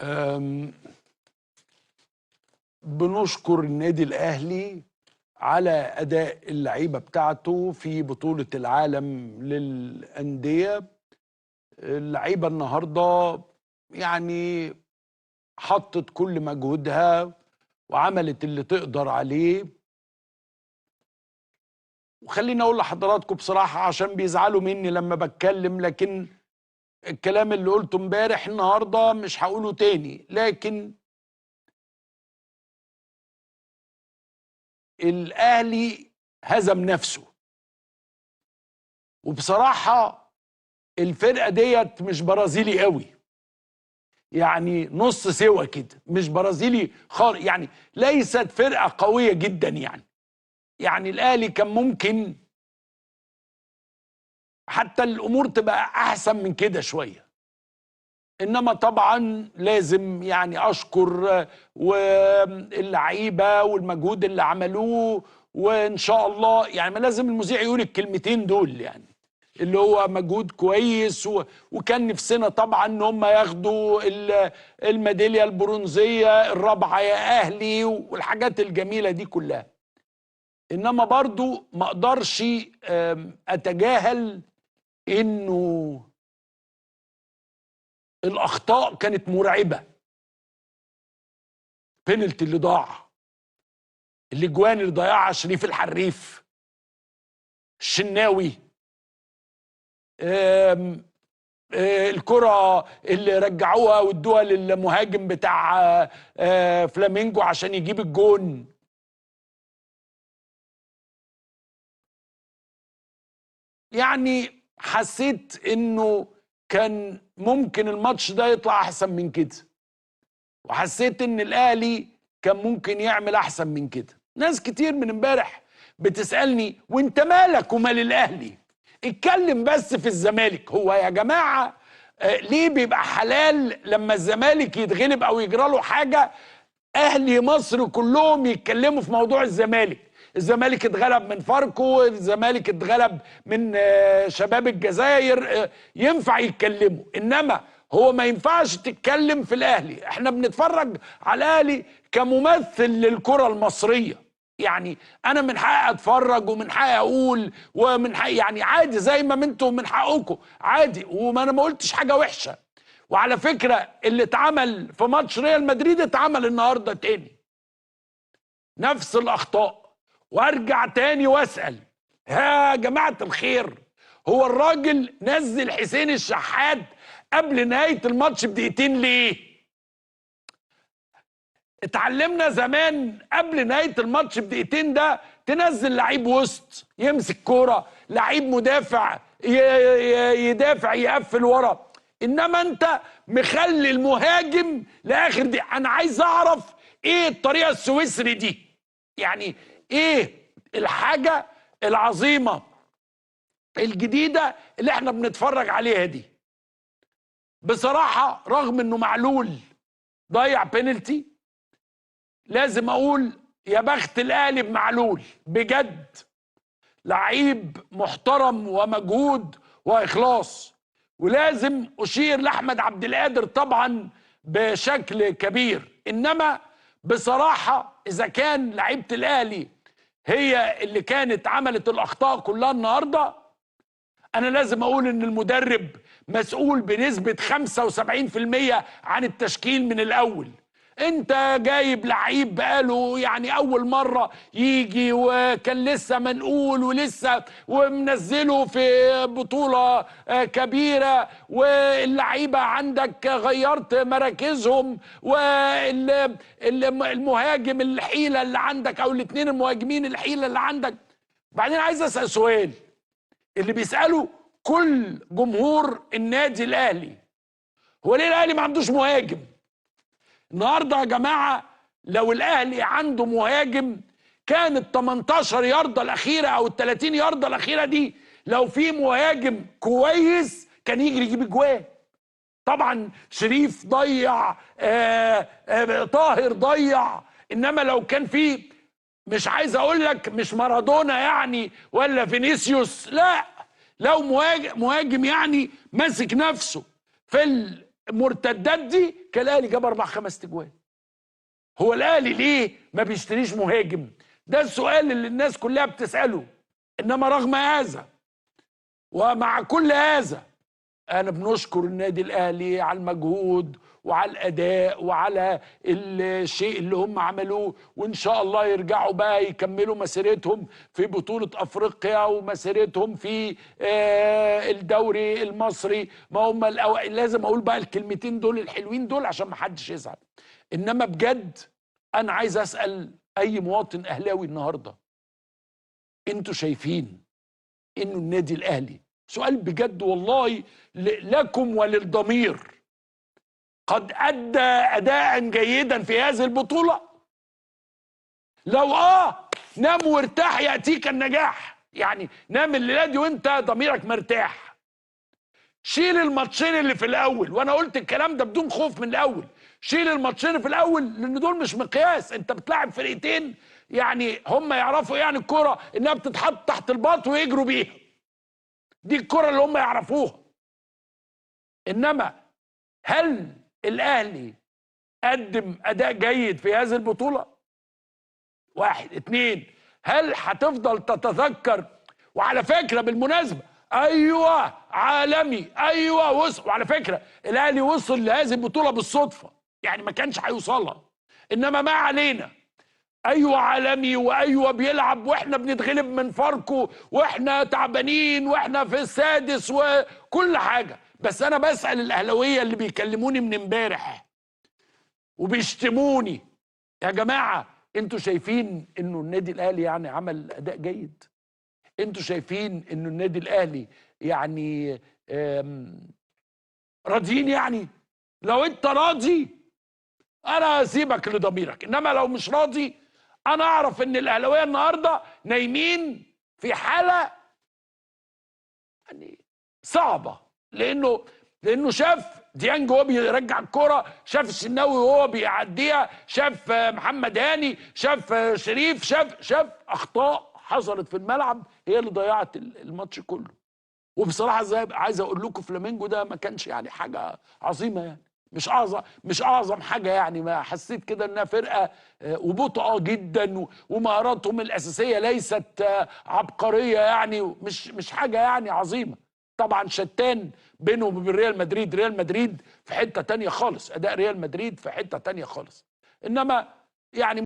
أم، بنشكر النادي الأهلي على أداء اللعيبة بتاعته في بطولة العالم للأندية. اللعيبة النهاردة يعني حطت كل مجهودها وعملت اللي تقدر عليه. وخليني أقول لحضراتكم بصراحة عشان بيزعلوا مني لما بتكلم، لكن الكلام اللي قلته امبارح النهاردة مش هقوله تاني. لكن الأهلي هزم نفسه، وبصراحة الفرقة ديت مش برازيلي قوي، يعني نص سوا كده، مش برازيلي خالص، يعني ليست فرقة قوية جدا. يعني الأهلي كان ممكن حتى الأمور تبقى أحسن من كده شوية. إنما طبعا لازم يعني أشكر واللعيبة والمجهود اللي عملوه، وإن شاء الله يعني ما لازم المذيع يقول الكلمتين دول، يعني اللي هو مجهود كويس وكان نفسنا طبعا ان هم ياخدوا الميداليه البرونزيه الرابعه يا اهلي والحاجات الجميله دي كلها. انما برضو ما اقدرش اتجاهل انه الاخطاء كانت مرعبه. بينالتي اللي ضاع، الاجوان اللي ضيعها شريف الحريف، الشناوي، الكرة اللي رجعوها وادوها للمهاجم بتاع فلامينجو عشان يجيب الجون. يعني حسيت انه كان ممكن الماتش ده يطلع احسن من كده، وحسيت ان الاهلي كان ممكن يعمل احسن من كده. ناس كتير من امبارح بتسألني وانت مالك ومال الاهلي؟ اتكلم بس في الزمالك. هو يا جماعة ليه بيبقى حلال لما الزمالك يتغلب او يجرى له حاجة اهلي مصر كلهم يتكلموا في موضوع الزمالك؟ الزمالك اتغلب من فاركو، الزمالك اتغلب من شباب الجزائر، ينفع يتكلموا. انما هو ما ينفعش تتكلم في الاهلي. احنا بنتفرج على الاهلي كممثل للكرة المصرية. يعني انا من حقي اتفرج ومن حقي اقول ومن حقي، يعني عادي زي ما انتم من حقكم عادي، وما انا ما قلتش حاجة وحشة. وعلى فكرة اللي اتعمل في ماتش ريال مدريد اتعمل النهاردة تاني، نفس الأخطاء. وارجع تاني واسأل يا جماعة الخير، هو الراجل نزل حسين الشحات قبل نهاية الماتش بدقيقتين ليه؟ اتعلمنا زمان قبل نهاية الماتش بدقيقتين ده تنزل لعيب وسط يمسك كورة، لعيب مدافع يدافع يقفل ورا. انما انت مخلي المهاجم لاخر دي. انا عايز اعرف ايه الطريقة السويسري دي؟ يعني ايه الحاجة العظيمة الجديدة اللي احنا بنتفرج عليها دي؟ بصراحة رغم انه معلول ضيع بينالتي، لازم اقول يا بخت الاهلي بمعلول بجد. لعيب محترم ومجهود واخلاص. ولازم اشير لاحمد عبد القادر طبعا بشكل كبير. انما بصراحه اذا كان لعيبه الاهلي هي اللي كانت عملت الاخطاء كلها النهارده، انا لازم اقول ان المدرب مسؤول بنسبه 75% عن التشكيل من الاول. انت جايب لعيب بقاله يعني اول مره يجي، وكان لسه منقول ولسه ومنزله في بطوله كبيره، واللعيبه عندك غيرت مراكزهم، والمهاجم الحيله اللي عندك او الاثنين المهاجمين الحيله اللي عندك. بعدين عايز اسال سؤال اللي بيسأله كل جمهور النادي الأهلي، هو ليه الأهلي ما عندوش مهاجم؟ النهارده يا جماعة لو الأهلي عنده مهاجم كان ال 18 ياردة الأخيرة أو ال 30 ياردة الأخيرة دي، لو في مهاجم كويس كان يجري يجيب اجوان. طبعا شريف ضيع، طاهر ضيع. انما لو كان في، مش عايز اقول لك مش مارادونا يعني ولا فينيسيوس، لا، لو مهاجم يعني ماسك نفسه في مرتدات دي كان الاهلي جاب 4 5 تجوان. هو الاهلي ليه ما بيشتريش مهاجم؟ ده السؤال اللي الناس كلها بتساله. انما رغم هذا ومع كل هذا انا بنشكر النادي الاهلي على المجهود وعلى الاداء وعلى الشيء اللي هم عملوه، وان شاء الله يرجعوا بقى يكملوا مسيرتهم في بطولة افريقيا ومسيرتهم في الدوري المصري. ما هم لازم اقول بقى الكلمتين دول الحلوين دول عشان ما حدش يزعل. انما بجد انا عايز اسال اي مواطن اهلاوي النهارده، انتوا شايفين انه النادي الاهلي، سؤال بجد والله لكم وللضمير، قد ادى اداء جيدا في هذه البطوله؟ لو نام وارتاح ياتيك النجاح. يعني نام الليله دي وانت ضميرك مرتاح. شيل الماتشين اللي في الاول، وانا قلت الكلام ده بدون خوف من الاول. شيل الماتشين اللي في الاول لان دول مش مقياس. انت بتلاعب فرقتين يعني هم يعرفوا يعني الكوره انها بتتحط تحت الباط ويجروا بيها. دي الكرة اللي هم يعرفوها. انما هل الاهلي قدم اداء جيد في هذه البطولة؟ 1 2. هل هتفضل تتذكر؟ وعلى فكرة بالمناسبة ايوه عالمي، ايوه وصل. وعلى فكرة الاهلي وصل لهذه البطولة بالصدفة، يعني ما كانش هيوصلها. انما ما علينا، ايوه عالمي وايوه بيلعب واحنا بنتغلب من فاركو واحنا تعبانين واحنا في السادس وكل حاجه. بس انا بسال الاهلاويه اللي بيكلموني من امبارح وبيشتموني، يا جماعه انتوا شايفين انه النادي الاهلي يعني عمل اداء جيد؟ انتوا شايفين انه النادي الاهلي يعني راضيين؟ يعني لو انت راضي انا هسيبك لضميرك، انما لو مش راضي انا اعرف ان الاهلاويه النهارده نايمين في حاله يعني صعبه، لانه شاف ديانج وهو بيرجع الكرة، شاف الشناوي وهو بيعديها، شاف محمد هاني، شاف شريف، شاف اخطاء حصلت في الملعب هي اللي ضيعت الماتش كله. وبصراحه عايز اقول لكم فلامينجو ده ما كانش يعني حاجه عظيمه، يعني مش اعظم حاجه. يعني ما حسيت كده انها فرقه وبطئه جدا ومهاراتهم الاساسيه ليست عبقريه، يعني مش حاجه يعني عظيمه. طبعا شتان بينهم وبين ريال مدريد. ريال مدريد في حته تانيه خالص، اداء ريال مدريد في حته تانيه خالص. انما يعني